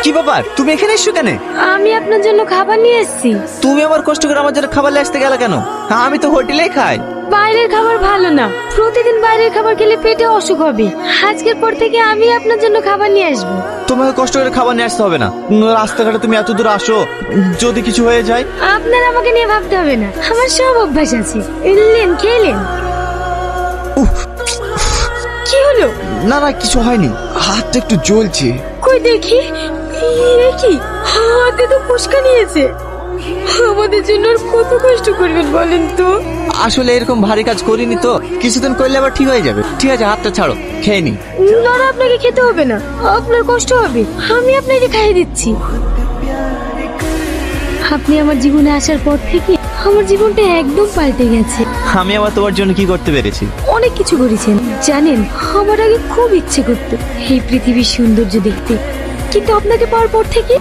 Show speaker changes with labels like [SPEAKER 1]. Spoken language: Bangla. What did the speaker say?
[SPEAKER 1] কি ব্যাপার, তুমি এখানে এসছো কেন?
[SPEAKER 2] আমি আপনার জন্য খাবার নিয়ে এসেছি।
[SPEAKER 1] তুমি আমার কষ্ট করে আমার জন্য খাবার নিয়ে আসতে গেলে কেন? আমি তো হোটেলেই খাই।
[SPEAKER 2] বাইরের খাবার ভালো না, প্রতিদিন বাইরের খাবার খেলে পেটে অসুখ হবে। আজকের পর থেকে আমি আপনার জন্য খাবার নিয়ে আসবো।
[SPEAKER 1] তোমাকে কষ্ট করে খাবার নিয়ে আসতে হবে না। রাস্তাঘাটে তুমি এত দূর আসো, যদি কিছু হয়ে যায়।
[SPEAKER 2] আপনার আমাকে নিয়ে ভাবতে হবে না, আমার সব অভ্যাস আছে। এলেন খেলেন। কি হলো?
[SPEAKER 1] না না, কিছু হয়নি, হাতটা একটু জ্বলছে।
[SPEAKER 2] কই দেখি। এ কি, হাতে তো ফুসকা নিয়েছে। আমাদের জন্য আর কত কষ্ট করবেন বলেন তো।
[SPEAKER 1] আসলে এরকম ভারী কাজ করিনি তো, কিছুদিন করলে আবার ঠিক হয়ে যাবে। ঠিক আছে, হাতটা ছাড়ো, খেয়ে নি।
[SPEAKER 2] না না, আপনাকে খেতে হবে না, আপনার কষ্ট হবে। আমি আপনাকে খাইয়ে দিচ্ছি। আপনি আমার জীবনে আসার পর থেকে আমার জীবনটা একদম পাল্টে গেছে।
[SPEAKER 1] আমি আবার তোমার জন্য কি করতে পেরেছি?
[SPEAKER 2] অনেক কিছু করেছেন জানেন। আমার আগে খুব ইচ্ছে করতো এই পৃথিবীর সৌন্দর্য দেখতে, কিন্তু আপনাকে পাওয়ার পর থেকে